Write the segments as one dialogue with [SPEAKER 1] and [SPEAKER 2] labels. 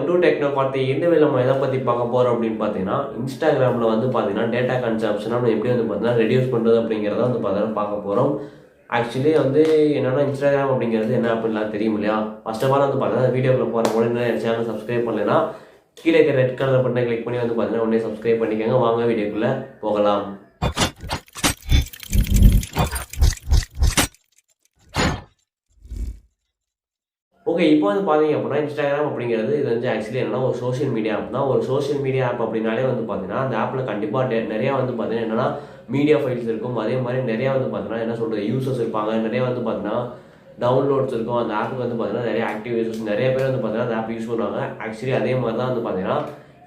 [SPEAKER 1] Welcome to techno Karthi. இந்த வேலை நம்ம எதை பற்றி பார்க்க போகிறோம் அப்படின்னு பார்த்தீங்கன்னா, இன்ஸ்டாகிராமில் வந்து பார்த்தீங்கன்னா டேட்டா கன்சப்ஷனை நம்ம எப்படி வந்து பார்த்தீங்கன்னா ரெடியூஸ் பண்ணுறது அப்படிங்கிறத வந்து பார்த்தீங்கன்னா பார்க்க போகிறோம். ஆக்சுவலி வந்து என்னென்னா இன்ஸ்டாகிராம் அப்படிங்கிறது என்ன அப்படின்லாம் தெரியும் இல்லையா? ஃபர்ஸ்ட் ஆஃப் ஆல் வந்து பார்த்தீங்கன்னா வீடியோவில் போகிற உடனே என் சேனல் சப்ஸ்கிரைப் பண்ணலைன்னா கீழே இருக்கிற ரெட் கலர் பட்டனை கிளிக் பண்ணி வந்து பார்த்தீங்கன்னா உடனே சப்ஸ்கிரைப் பண்ணிக்கோங்க. வாங்க வீடியோக்குள்ளே போகலாம். ஓகே, இப்போ வந்து பார்த்தீங்க அப்படின்னா இன்ஸ்டாகிராம் அப்படிங்கிறது இது வந்து ஆக்சுவலி என்னன்னா ஒரு சோஷியல் மீடியா ஆப் தான். ஒரு சோஷியல் மீடியா ஆப் அப்படின்னாலே வந்து பார்த்தீங்கன்னா அந்த ஆப்பில் கண்டிப்பாக நிறையா வந்து பார்த்தீங்கன்னா என்னன்னா மீடியா ஃபைல்ஸ் இருக்கும். அதே மாதிரி நிறையா வந்து பார்த்தீங்கன்னா என்ன சொல்கிறது யூசர்ஸ் இருப்பாங்க. நிறையா வந்து பார்த்தீங்கன்னா டவுன்லோட்ஸ் இருக்கும். அந்த ஆப்புக்கு வந்து பார்த்தீங்கன்னா நிறைய ஆக்டிவ் யூசர்ஸ் நிறைய பேர் வந்து பார்த்தீங்கன்னா அந்த ஆப் யூஸ் பண்ணுவாங்க. ஆக்சுவலி அதே மாதிரி தான் வந்து பார்த்தீங்கன்னா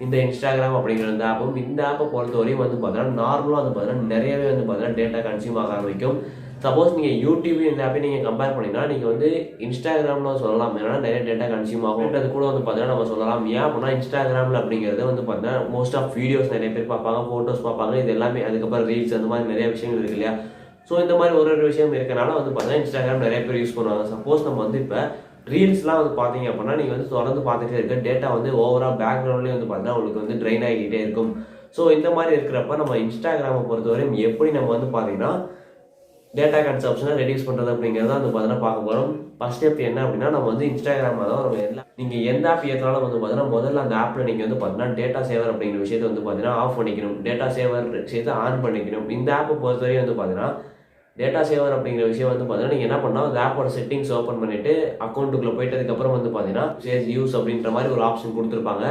[SPEAKER 1] இந்த இன்ஸ்டாகிராம் அப்படிங்கிற இந்த ஆப்பும் இந்த ஆப்பை பொறுத்தவரையும் வந்து பார்த்தீங்கன்னா நார்மலாக வந்து பார்த்தீங்கன்னா நிறையவே வந்து பார்த்தீங்கன்னா டேட்டா கன்சியூம் ஆக ஆரம்பிக்கும். சப்போஸ் நீங்கள் யூடியூப் இந்த ஆப்பை நீங்கள் கம்பேர் பண்ணிங்கன்னா நீங்கள் வந்து இன்ஸ்டாகிராமில் சொல்லலாம் ஏன்னா நிறைய டேட்டா கன்சியூம் ஆகும். அது கூட வந்து பார்த்தீங்கன்னா நம்ம சொல்லலாம். ஏன் அப்படின்னா இன்ஸ்டாகிராமில் அப்படிங்கிறது வந்து பார்த்தீங்கன்னா மோஸ்ட் ஆஃப் வீடியோஸ் நிறைய பேர் பார்ப்பாங்க, ஃபோட்டோஸ் பார்ப்பாங்க, இது எல்லாமே. அதுக்கப்புறம் ரீல்ஸ் அந்த மாதிரி நிறைய விஷயங்கள் இருக்கு இல்லையா? ஸோ இந்த மாதிரி ஒரு விஷயம் இருக்கனால வந்து பார்த்தீங்கன்னா இன்ஸ்டாகிராம் நிறைய பேர் யூஸ் பண்ணுவாங்க. சப்போஸ் நம்ம வந்து இப்போ ரீல்ஸ்லாம் வந்து பார்த்தீங்க அப்படின்னா நீங்கள் வந்து தொடர்ந்து பார்த்துட்டே இருக்க டேட்டா வந்து ஓவரால் பேக்ரவுண்ட்லேயே வந்து பார்த்தீங்கன்னா உங்களுக்கு வந்து ட்ரெயின் ஆகிக்கிட்டே இருக்கும். ஸோ இந்த மாதிரி இருக்கிறப்ப நம்ம இன்ஸ்டாகிராமை பொறுத்தவரையும் எப்படி நம்ம வந்து பார்த்தீங்கன்னா டேட்டா கன்சப்ஷனை ரெடியூஸ் பண்ணுறது அப்படிங்கிறத வந்து பார்த்தீங்கன்னா பார்க்க போகிறோம். ஃபர்ஸ்ட் ஸ்டெப் என்ன அப்படின்னா நம்ம வந்து இன்ஸ்டாகிராம் தான் நம்ம நீங்கள் எந்த ஆப் ஏற்றாலும் வந்து பார்த்தீங்கன்னா முதல்ல அந்த ஆப்பில் நீங்கள் வந்து பார்த்தீங்கன்னா டேட்டா சேவர் அப்படிங்கிற விஷயத்தை வந்து பார்த்தீங்கன்னா ஆஃப் பண்ணிக்கணும். டேட்டா சேவர் விஷயத்தை ஆன் பண்ணிக்கணும். இந்த ஆப்பை பொறுத்தவரையும் வந்து பார்த்தீங்கன்னா டேட்டா சேவர் அப்படிங்கிற விஷயம் வந்து பார்த்தீங்கன்னா நீங்கள் என்ன பண்ணால் அந்த ஆப்போட செட்டிங்ஸ் ஓப்பன் பண்ணிவிட்டு அக்கௌண்ட்டுக்குள்ளே போயிட்டு அதுக்கப்புறம் வந்து பார்த்தீங்கன்னா சேஸ் யூஸ் அப்படின்ற மாதிரி ஒரு ஆப்ஷன் கொடுத்துருப்பாங்க.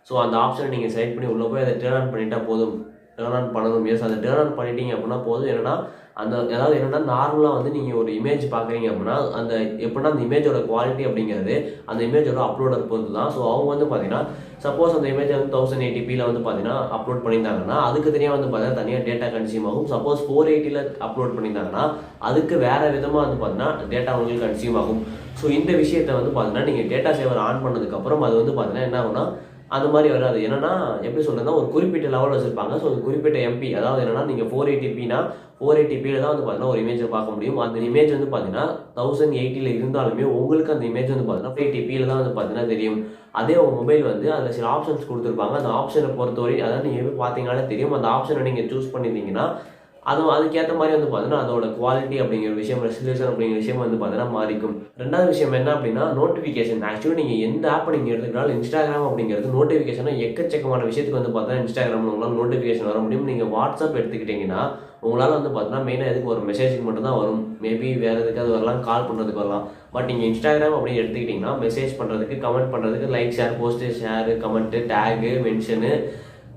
[SPEAKER 1] ஸோ அந்த ஆப்ஷனை நீங்கள் செலக்ட் பண்ணி உள்ளே போய் அதை டேர்ன் ஆன் பண்ணிட்டா போதும். டேர்ன் ஆன் பண்ணணும். எஸ், அதை டேர்ன் ஆன் பண்ணிட்டீங்க அப்படின்னா போதும். என்னன்னா அந்த அதாவது என்னென்னா நார்மலாக வந்து நீங்கள் ஒரு இமேஜ் பார்க்குறீங்க அப்படின்னா அந்த எப்படின்னா அந்த இமேஜோட குவாலிட்டி அப்படிங்கிறது அந்த இமேஜோட அப்லோடர் பொறுத்து தான். ஸோ அவங்க வந்து பார்த்தீங்கன்னா சப்போஸ் அந்த இமேஜ் வந்து 1080p வந்து பார்த்தீங்கன்னா அப்லோட் பண்ணியிருந்தாங்கன்னா அதுக்கு தனியாக வந்து பார்த்தீங்கன்னா தனியாக டேட்டா கன்சியூம் ஆகும். சப்போஸ் 480 அப்லோட் பண்ணியிருந்தாங்கன்னா அதுக்கு வேறு விதமாக வந்து பார்த்தீங்கன்னா டேட்டா உங்களுக்கு கன்சியூம் ஆகும். ஸோ இந்த விஷயத்தை வந்து பார்த்தீங்கன்னா நீங்கள் டேட்டா சேவர் ஆன் பண்ணதுக்கப்புறம் அது வந்து பார்த்தீங்கன்னா என்ன ஆகும்னா அந்த மாதிரி வராது. என்னன்னா எப்படி சொல்றதுன்னா ஒரு குறிப்பிட்ட லெவல் வச்சிருப்பாங்க. ஸோ ஒரு குறிப்பிட்ட எம்பி, அதாவது என்னன்னா நீங்கள் 480pனா 480pல தான் வந்து பார்த்தீங்கன்னா ஒரு இமேஜை பார்க்க முடியும். அந்த இமேஜ் வந்து பார்த்தீங்கன்னா 1080 இருந்தாலுமே உங்களுக்கு அந்த இமேஜ் வந்து பார்த்தீங்கன்னா 480pல தான் வந்து பார்த்தீங்கன்னா தெரியும். அதே உங்கள் மொபைல் வந்து அதில் சில ஆப்ஷன்ஸ் கொடுத்துருப்பாங்க. அந்த ஆப்ஷனை பொறுத்தவரை அதாவது நீங்கள் எப்படி பார்த்தீங்கன்னாலே தெரியும். அந்த ஆப்ஷனை நீங்கள் சூஸ் பண்ணியிருந்தீங்கன்னா அதுக்கேற்ற மாதிரி வந்து பார்த்தீங்கன்னா அதோட குவாலிட்டி அப்படிங்கிற விஷயம், ரெசல்யூஷன் அப்படிங்கிற விஷயம் வந்து பார்த்தீங்கன்னா மாறிக்கும். ரெண்டாவது விஷயம் என்ன அப்படின்னா நோட்டிஃபிகேஷன். ஆக்சுவலி நீங்கள் எந்த ஆப்பை நீங்கள் எடுத்துக்கிட்டாலும் இன்ஸ்டாகிராம் அப்படிங்கிறது நோட்டிஃபிகேஷனாக எக்கச்சக்கமான விஷயத்துக்கு வந்து பார்த்தீங்கன்னா இன்ஸ்டாகிராமில் உங்களால் நோட்டிஃபிகேஷன் வர முடியும். நீங்கள் வாட்ஸ்அப் எடுத்துக்கிட்டிங்கன்னா உங்களால் வந்து பார்த்தீங்கன்னா மெயினாக எதுக்கு ஒரு மெசேஜுக்கு மட்டும் தான் வரும். மேபி வேறு எதுக்காவது வரலாம், கால் பண்ணுறதுக்கு வரலாம். பட் நீங்கள் இன்ஸ்டாகிராம் அப்படின்னு எடுத்துக்கிட்டிங்கன்னா மெசேஜ் பண்ணுறதுக்கு, கமெண்ட் பண்ணுறதுக்கு, like share, post, share, comment, tag, mention,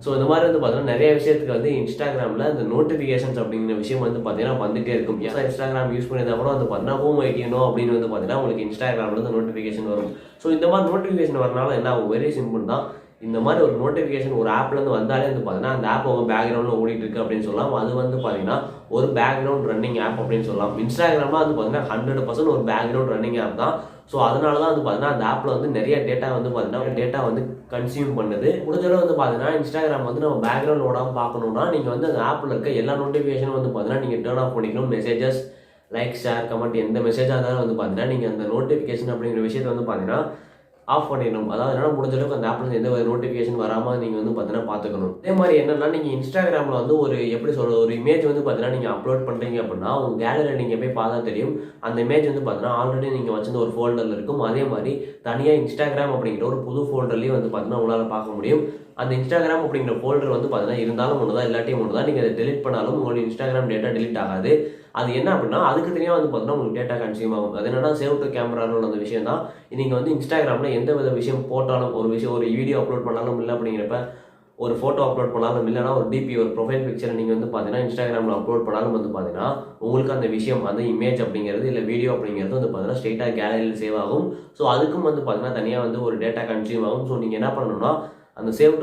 [SPEAKER 1] so இந்த மாதிரி வந்து பார்த்தீங்கன்னா நிறைய விஷயத்துக்கு வந்து இன்ஸ்டாகிராமில் அந்த நோட்டிஃபிகேஷன்ஸ் அப்படிங்கிற விஷயம் வந்து பார்த்தீங்கன்னா வந்துகிட்டே இருக்கும். ஏன்னா இன்ஸ்டாகிராம் யூஸ் பண்ணியிருந்தா கூட வந்து பார்த்தீங்கன்னா ஹோம் ஐடினோ அப்படின்னு வந்து பார்த்தீங்கன்னா உங்களுக்கு இன்ஸ்டாகிராமில் வந்து நோட்டிஃபிகேஷன் வரும். ஸோ இந்த மாதிரி நோட்டிஃபிகேஷன் வரனால என்ன ஆகும்? வெரி சிம்பிள் தான். இந்த மாதிரி ஒரு நோட்டிஃபிகேஷன் ஒரு ஆப்லேருந்து வந்தாலே வந்து பார்த்தீங்கன்னா அந்த ஆப் உங்கள் பேக்ரவுண்டில் ஓடிட்டு இருக்கு அப்படின்னு சொல்லலாம். அது வந்து பார்த்தீங்கன்னா ஒரு பேக்ரவுண்ட் ரன்னிங் ஆப் அப்படின்னு சொல்லலாம். இன்ஸ்டாகிராமில் வந்து பார்த்தீங்கன்னா 100% ஒரு பேக்ரவுண்ட் ரன்னிங் ஆப் தான். ஸோ அதனால தான் வந்து பார்த்தீங்கன்னா அந்த ஆப்பில் வந்து நிறைய டேட்டா வந்து பார்த்தீங்கன்னா டேட்டா வந்து கன்சியூம் பண்ணுது. முடிஞ்சளவு வந்து பார்த்தீங்கன்னா இன்ஸ்டாகிராம் வந்து நம்ம பேக்ரவுண்ட் ஓடாமல் பார்க்கணுன்னா நீங்கள் வந்து அந்த ஆப்பில் இருக்க எல்லா நோட்டிஃபிகேஷனும் வந்து பார்த்தீங்கன்னா நீங்கள் டேர்ன் ஆஃப் பண்ணிக்கணும். மெசேஜஸ், லைக், ஷேர், கமெண்ட் எந்த மெசேஜாக இருந்தாலும் வந்து பார்த்தீங்கன்னா நீங்கள் அந்த நோட்டிஃபிகேஷன் அப்படிங்கிற விஷயத்தை வந்து பார்த்தீங்கன்னா ஆஃப் பண்ணிடணும். அதாவது என்னன்னா முடிஞ்ச அளவுக்கு அந்த ஆப்ல எந்த ஒரு நோட்டிஃபிகேஷன் வராமல் நீங்கள் வந்து பார்த்தீங்கன்னா பார்த்துக்கணும். அதே மாதிரி என்னன்னா நீங்கள் இன்ஸ்டாகிராமில் வந்து ஒரு எப்படி சொல்கிறது ஒரு இமேஜ் வந்து பார்த்தீங்கன்னா நீங்கள் அப்லோட் பண்ணுறீங்க அப்படின்னா உங்கள் கேலரியில் நீங்கள் போய் பார்த்தா தெரியும். அந்த இமேஜ் வந்து பார்த்தீங்கன்னா ஆல்ரெடி நீங்கள் வச்சிருந்த ஒரு ஃபோல்டரில் இருக்கும். அதே மாதிரி தனியாக இன்ஸ்டாகிராம் அப்படிங்கிற ஒரு புது ஃபோல்டர்லேயும் வந்து பார்த்தீங்கன்னா உங்களால் பார்க்க முடியும். அந்த இன்ஸ்டாகிராம் அப்படிங்கிற ஃபோல்டர் வந்து பார்த்தீங்கன்னா இருந்தாலும் ஒன்று தான், இல்லாட்டியும் ஒன்று தான். நீங்கள் அதை டெலிட் பண்ணாலும் உங்களோட இன்ஸ்டாகிராம் டேட்டா டெலிட் ஆகாது. அது என்ன அப்படின்னா அதுக்கு தனியாக வந்து பார்த்தீங்கன்னா உங்களுக்கு டேட்டா கன்சியூம் ஆகும். அது என்னன்னா சேவ் டு கேமரான்னு அந்த விஷயம் தான். நீங்கள் வந்து இன்ஸ்டாகிராமில் எந்த வித விஷயம் போட்டாலும் ஒரு விஷயம் ஒரு வீடியோ அப்லோட் பண்ணாலும் இல்லை அப்படிங்கிறப்ப ஒரு ஃபோட்டோ அப்லோட் பண்ணாலும் இல்லைனா ஒரு டிபி ஒரு ப்ரொஃபைல் பிக்சரை நீங்கள் வந்து பார்த்தீங்கன்னா இன்ஸ்டாகிராமில் அப்லோட் பண்ணாலும் வந்து பார்த்தீங்கன்னா உங்களுக்கு அந்த விஷயம் அந்த இமேஜ் அப்படிங்கிறது இல்லை வீடியோ அப்படிங்கிறது வந்து பார்த்தீங்கன்னா ஸ்ட்ரெயிட்டாக கேலரியில் சேவ் ஆகும். ஸோ அதுக்கும் வந்து பார்த்தீங்கன்னா தனியாக வந்து ஒரு டேட்டா கன்சியூம் ஆகும். ஸோ நீங்கள் என்ன பண்ணணும்னா அந்த சேவ்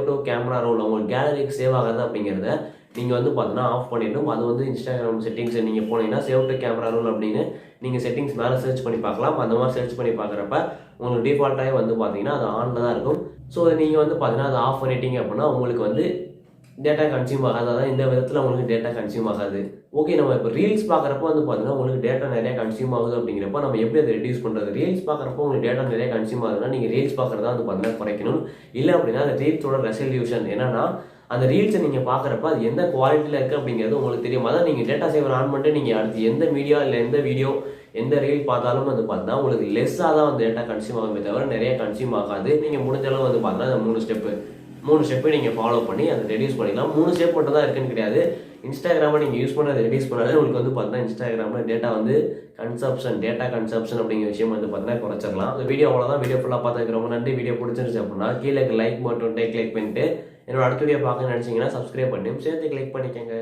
[SPEAKER 1] டு கேமரா ரோல் உங்களுக்கு கேலரிக்கு சேவ் ஆகாது அப்படிங்கிறத நீங்கள் வந்து பார்த்தீங்கன்னா ஆஃப் பண்ணிடணும். அது வந்து இன்ஸ்டாகிராம் செட்டிங்ஸ் நீங்கள் போனீங்கன்னா சேவ் டு கேமரா ரோல் அப்படின்னு நீங்கள் செட்டிங்ஸ் மேலே சர்ச் பண்ணி பார்க்கலாம். அந்த மாதிரி சர்ச் பண்ணி பார்க்குறப்ப உங்களுக்கு டிஃபால்ட்டாகவே வந்து பார்த்தீங்கன்னா அது ஆனில் தான் இருக்கும். ஸோ நீங்கள் வந்து பார்த்தீங்கன்னா அதை ஆஃப் பண்ணிட்டீங்க அப்படின்னா உங்களுக்கு வந்து டேட்டா கன்சியூம் ஆகாது. அதான் இந்த விதத்தில் உங்களுக்கு டேட்டா கன்சியூம் ஆகாது. ஓகே, நம்ம இப்போ ரீல்ஸ் பார்க்குறப்போ வந்து பார்த்தீங்கன்னா உங்களுக்கு டேட்டா நிறைய கன்சியூம் ஆகுது அப்படிங்கிறப்ப நம்ம எப்படி அதை ரெடியூஸ் பண்ணுறது? ரீல்ஸ் பார்க்குறப்போ உங்களுக்கு டேட்டா நிறைய கன்சியூம் ஆகுதுன்னா நீங்கள் ரீல்ஸ் பார்க்குறதா வந்து பார்த்தீங்கன்னா குறைக்கணும். இல்லை அப்படின்னா அந்த ரீல்ஸோட ரெசல்யூஷன் என்னன்னா, அந்த ரீல்ஸை நீங்கள் பார்க்குறப்ப அது எந்த குவாலிட்டியில் இருக்குது அப்படிங்கிறது உங்களுக்கு தெரியும். அதான் நீங்கள் டேட்டா சேவர் ஆன் பண்ணிட்டு நீங்கள் அடுத்து எந்த மீடியா இல்லை எந்த வீடியோ எந்த ரீல் பார்த்தாலும் வந்து பார்த்தீங்கன்னா உங்களுக்கு லெஸ்ஸாக தான் வந்து டேட்டா கன்சியூம் ஆகுமே தவிர நிறைய கன்சியூம் ஆகாது. நீங்கள் முடிஞ்ச அளவு வந்து பார்த்தீங்கன்னா அந்த 3 ஸ்டெப்பு நீங்கள் ஃபாலோ பண்ணி அதை ரெடியூஸ் பண்ணிக்கலாம். 3 ஸ்டெப் மட்டும் தான் இருக்குன்னு கிடையாது. இன்ஸ்டாகிராமை நீங்கள் யூஸ் பண்ணி அதை ரெடியூஸ் பண்ணாலே உங்களுக்கு வந்து பார்த்தீங்கன்னா இன்ஸ்டாகிராமில் டேட்டா வந்து டேட்டா கன்சப்ஷன் அப்படிங்கிற விஷயம் வந்து பார்த்தீங்கன்னா குறைச்சிடலாம். இந்த வீடியோ அவ்வளோதான். வீடியோ ஃபுல்லாக பார்த்துக்கு ரொம்ப நன்றி. வீடியோ பிடிச்சிருச்சு அப்படின்னா கீழே லைக் பட்டன் கிளிக் பண்ணிட்டு என்னோட அடுத்த வீடியோ பார்க்க நினச்சிங்கன்னா சப்ஸ்கிரைப் பண்ணி சேர்த்து கிளிக் பண்ணிக்கோங்க.